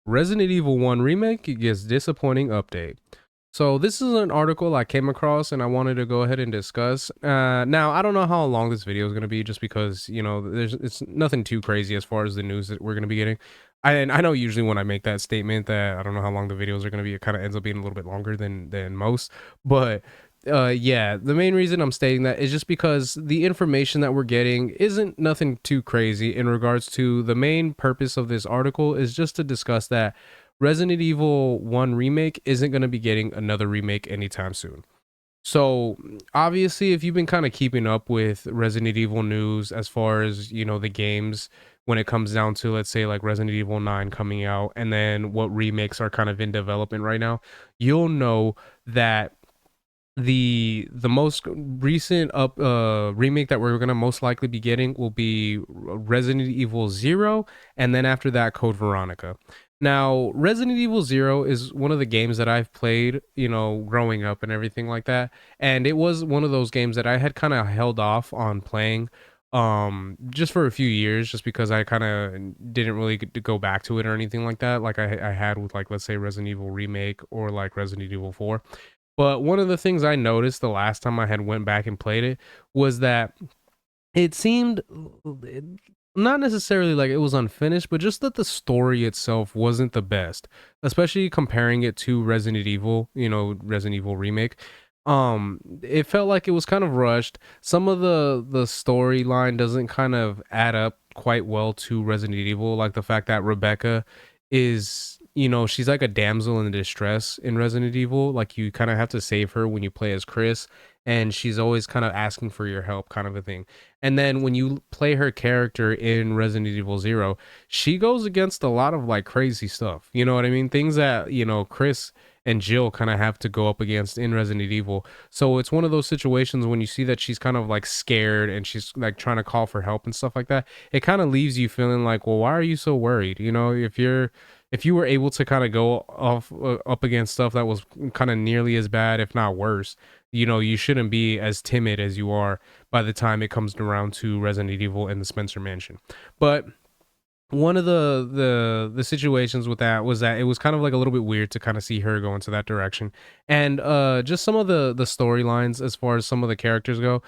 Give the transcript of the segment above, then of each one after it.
Resident Evil 1 Remake gets disappointing update. So this is an article I came across and I wanted to go ahead and discuss. Now I don't know how long this video is going to be, just because it's nothing too crazy as far as the news that we're going to be getting. And I know usually when I make that statement that I don't know how long the videos are going to be, it kind of ends up being a little bit longer than most. But yeah, the main reason I'm stating that is just because the information that we're getting isn't nothing too crazy in regards to the main purpose of this article is just to discuss that Resident Evil 1 Remake isn't going to be getting another remake anytime soon. So, obviously, if you've been kind of keeping up with Resident Evil news as far as, the games, when it comes down to, let's say, like Resident Evil 9 coming out, and then what remakes are kind of in development right now, you'll know that the most recent remake that we're gonna most likely be getting will be Resident Evil Zero, and then after that, Code Veronica. Now, Resident Evil Zero is one of the games that I've played, growing up and everything like that, and it was one of those games that I had kind of held off on playing just for a few years, just because I kind of didn't really get to go back to it or anything like that, like I had with, like, let's say Resident Evil Remake or like Resident Evil 4. But one of the things I noticed the last time I had went back and played it was that it seemed not necessarily like it was unfinished, but just that the story itself wasn't the best, especially comparing it to Resident Evil, Resident Evil Remake. It felt like it was kind of rushed. Some of the storyline doesn't kind of add up quite well to Resident Evil, like the fact that Rebecca is, she's like a damsel in distress in Resident Evil. Like, you kind of have to save her when you play as Chris, and she's always kind of asking for your help, kind of a thing. And then when you play her character in Resident Evil Zero, she goes against a lot of like crazy stuff. You know what I mean? Things that, Chris and Jill kind of have to go up against in Resident Evil. So it's one of those situations when you see that she's kind of like scared and she's like trying to call for help and stuff like that, it kind of leaves you feeling like, well, why are you so worried? If you were able to kind of go off up against stuff that was kind of nearly as bad, if not worse, you shouldn't be as timid as you are by the time it comes around to Resident Evil and the Spencer Mansion. But one of the situations with that was that it was kind of like a little bit weird to kind of see her go into that direction, and just some of the storylines as far as some of the characters go,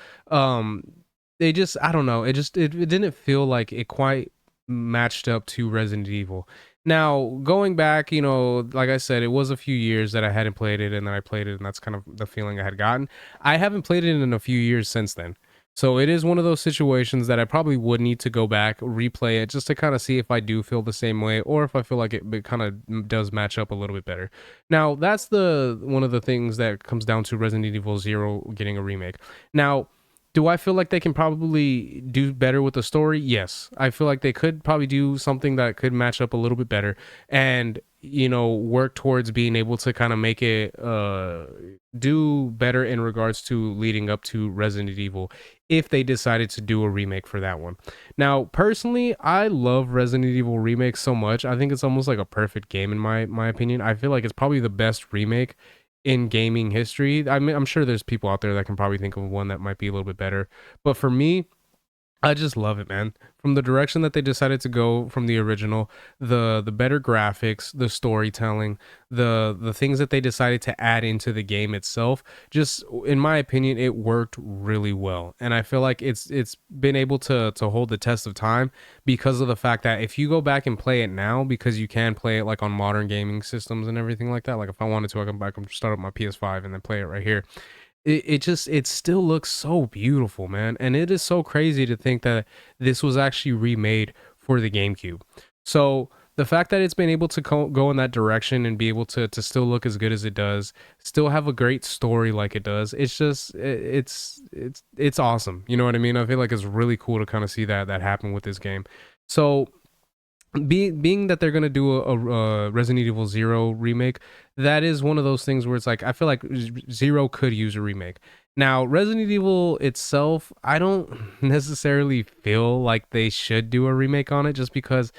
they just, I don't know, it didn't feel like it quite matched up to Resident Evil. Now, going back, like I said, it was a few years that I hadn't played it, and then I played it, and that's kind of the feeling I had gotten. I haven't played it in a few years since then. So it is one of those situations that I probably would need to go back, replay it, just to kind of see if I do feel the same way, or if I feel like it kind of does match up a little bit better. Now, that's the one of the things that comes down to Resident Evil Zero getting a remake. Now, do I feel like they can probably do better with the story? Yes. I feel like they could probably do something that could match up a little bit better, and work towards being able to kind of make it do better in regards to leading up to Resident Evil, if they decided to do a remake for that one. Now, personally, I love Resident Evil Remake so much. I think it's almost like a perfect game in my opinion. I feel like it's probably the best remake in gaming history. I mean, I'm sure there's people out there that can probably think of one that might be a little bit better, but for me, I just love it, man. From the direction that they decided to go from the original, the better graphics, the storytelling, the things that they decided to add into the game itself, just in my opinion, it worked really well. And I feel like it's been able to hold the test of time because of the fact that if you go back and play it now, because you can play it like on modern gaming systems and everything like that. Like, if I wanted to, I can back and start up my PS5 and then play it right here. It still looks so beautiful, man, and it is so crazy to think that this was actually remade for the GameCube. So the fact that it's been able to go in that direction and be able to still look as good as it does, still have a great story like it does, it's just it's awesome. You know what I mean? I feel like it's really cool to kind of see that happen with this game. So being that they're gonna do a Resident Evil Zero remake, that is one of those things where it's like, I feel like Zero could use a remake. Now, Resident Evil itself, I don't necessarily feel like they should do a remake on it, just because,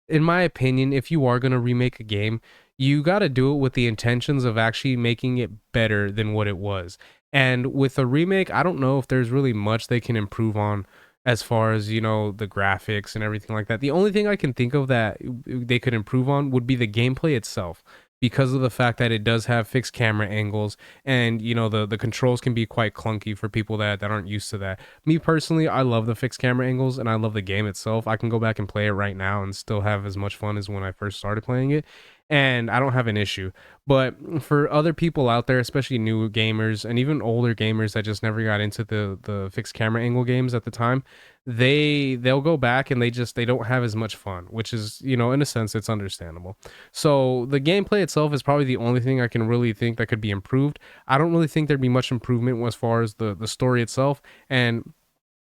in my opinion, if you are gonna remake a game, you got to do it with the intentions of actually making it better than what it was. And with a remake, I don't know if there's really much they can improve on as far as, the graphics and everything like that. The only thing I can think of that they could improve on would be the gameplay itself, because of the fact that it does have fixed camera angles, and the controls can be quite clunky for people that aren't used to that. Me personally, I love the fixed camera angles, and I love the game itself. I can go back and play it right now and still have as much fun as when I first started playing it, and I don't have an issue. But for other people out there, especially new gamers and even older gamers that just never got into the fixed camera angle games at the time, they'll go back and they don't have as much fun, which is, in a sense, it's understandable. So the gameplay itself is probably the only thing I can really think that could be improved. I don't really think there'd be much improvement as far as the story itself, and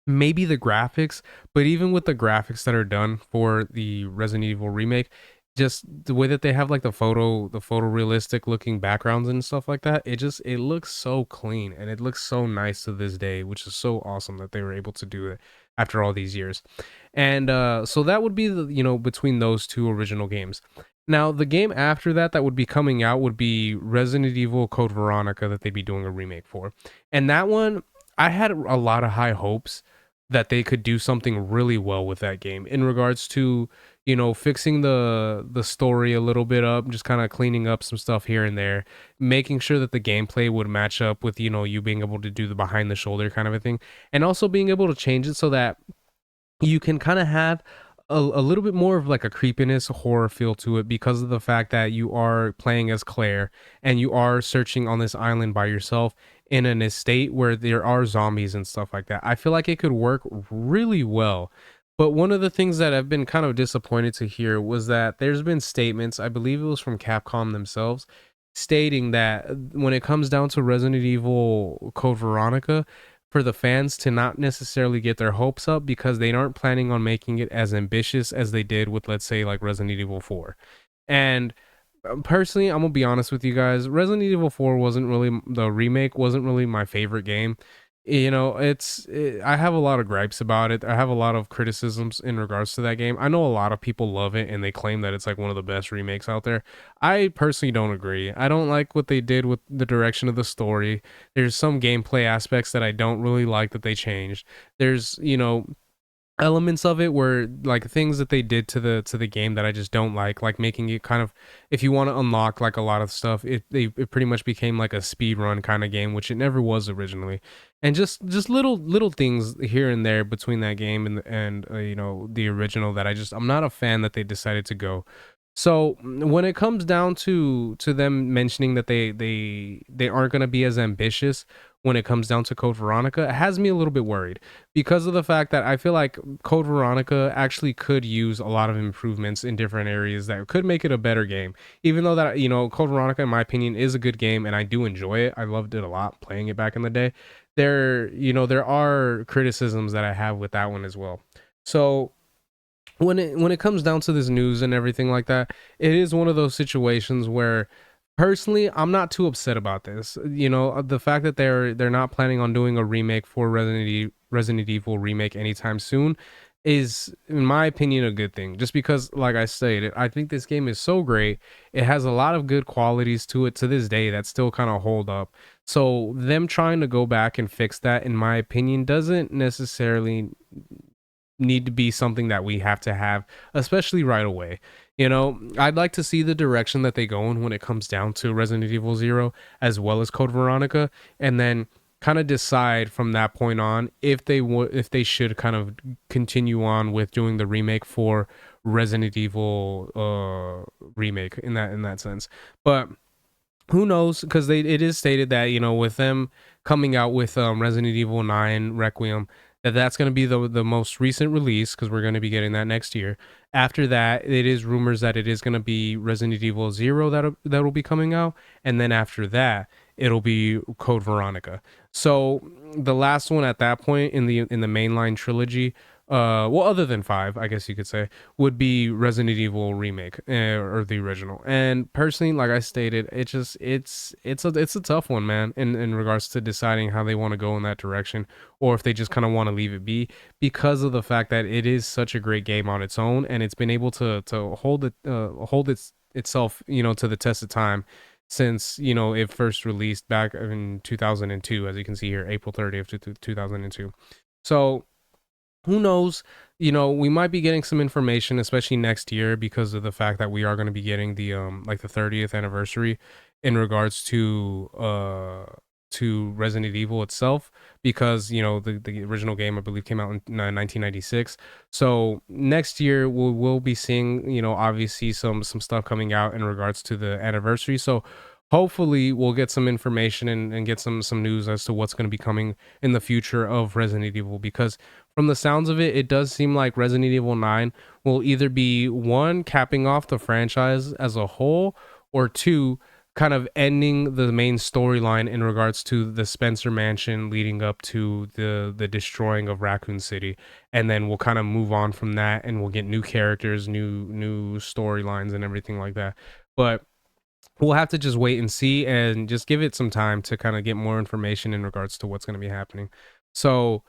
maybe the graphics. But even with the graphics that are done for the Resident Evil remake, just the way that they have like the photorealistic looking backgrounds and stuff like that, it looks so clean and it looks so nice to this day, which is so awesome that they were able to do it after all these years. And so that would be the, between those two original games. Now the game after that that would be coming out would be Resident Evil Code Veronica, that they'd be doing a remake for. And that one, I had a lot of high hopes that they could do something really well with that game in regards to, fixing the story a little bit up, just kind of cleaning up some stuff here and there, making sure that the gameplay would match up with, you being able to do the behind the shoulder kind of a thing, and also being able to change it so that you can kind of have a little bit more of like a creepiness horror feel to it, because of the fact that you are playing as Claire and you are searching on this island by yourself in an estate where there are zombies and stuff like that. I feel like it could work really well. But one of the things that I've been kind of disappointed to hear was that there's been statements, I believe it was from Capcom themselves, stating that when it comes down to Resident Evil Code Veronica, for the fans to not necessarily get their hopes up, because they aren't planning on making it as ambitious as they did with, let's say, like Resident Evil 4. And personally, I'm gonna be honest with you guys. Resident Evil 4 wasn't really, the remake wasn't really my favorite game. I have a lot of gripes about it. I have a lot of criticisms in regards to that game. I know a lot of people love it and they claim that it's like one of the best remakes out there. I personally don't agree. I don't like what they did with the direction of the story. There's some gameplay aspects that I don't really like that they changed. There's, elements of it where, like, things that they did to the game that I just don't like making it kind of, if you want to unlock like a lot of stuff, it pretty much became like a speed run kind of game, which it never was originally. And just little things here and there between that game and the original, that I'm not a fan that they decided to go. So when it comes down to them mentioning that they aren't going to be as ambitious when it comes down to Code Veronica, it has me a little bit worried, because of the fact that I feel like Code Veronica actually could use a lot of improvements in different areas that could make it a better game. Even though that, Code Veronica, in my opinion, is a good game and I do enjoy it. I loved it a lot playing it back in the day. There are criticisms that I have with that one as well. So when it comes down to this news and everything like that, it is one of those situations where personally I'm not too upset about this. The fact that they're not planning on doing a remake for Resident Evil remake anytime soon is, in my opinion, a good thing. Just because, like I stated, I think this game is so great. It has a lot of good qualities to it to this day that still kind of hold up. So them trying to go back and fix that, in my opinion, doesn't necessarily need to be something that we have to have, especially right away. I'd like to see the direction that they go in when it comes down to Resident Evil 0 as well as Code Veronica, and then kind of decide from that point on if they should kind of continue on with doing the remake for Resident Evil remake in that sense. But who knows, because it is stated that, with them coming out with Resident Evil 9 Requiem, that's going to be the most recent release, because we're going to be getting that next year. After that, it is rumors that it is going to be Resident Evil 0 that'll be coming out, and then after that it'll be Code Veronica. So the last one at that point in the mainline trilogy, well, other than 5, I guess you could say, would be Resident Evil remake, or the original. And personally, like I stated, it's a tough one, man, in regards to deciding how they want to go in that direction, or if they just kind of want to leave it be, because of the fact that it is such a great game on its own, and it's been able to hold itself, to the test of time since, it first released back in 2002, as you can see here, April 30th, 2002. So who knows? You know, we might be getting some information, especially next year, because of the fact that we are going to be getting the like the 30th anniversary in regards to Resident Evil itself, because you know the original game I believe came out in 1996. So next year we'll be seeing, you know, obviously some stuff coming out in regards to the anniversary. So hopefully we'll get some information and get some news as to what's going to be coming in the future of Resident Evil, because from the sounds of it, it does seem like Resident Evil 9 will either be one, capping off the franchise as a whole, or two, kind of ending the main storyline in regards to the Spencer Mansion leading up to the destroying of Raccoon City. And then we'll kind of move on from that and we'll get new characters, new storylines and everything like that. But we'll have to just wait and see and just give it some time to kind of get more information in regards to what's going to be happening. So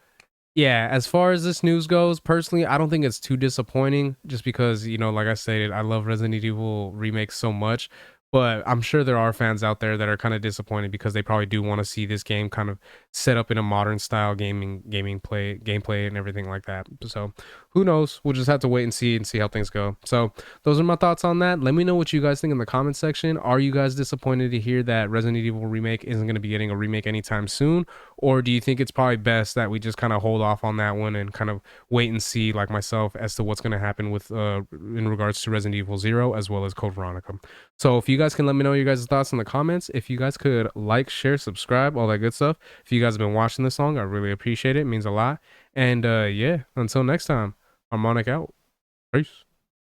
yeah, as far as this news goes, personally, I don't think it's too disappointing just because, you know, like I stated, I love Resident Evil remakes so much. But I'm sure there are fans out there that are kind of disappointed because they probably do want to see this game kind of set up in a modern style gameplay and everything like that. So who knows? We'll just have to wait and see how things go. So those are my thoughts on that. Let me know what you guys think in the comment section. Are you guys disappointed to hear that Resident Evil Remake isn't going to be getting a remake anytime soon? Or do you think it's probably best that we just kind of hold off on that one and kind of wait and see, like myself, as to what's going to happen with in regards to Resident Evil 0 as well as Code Veronica? So if you guys can let me know your guys' thoughts in the comments, if you guys could like, share, subscribe, all that good stuff. If you guys have been watching this long, I really appreciate it. It means a lot. And yeah, until next time, Harmonic out. Peace.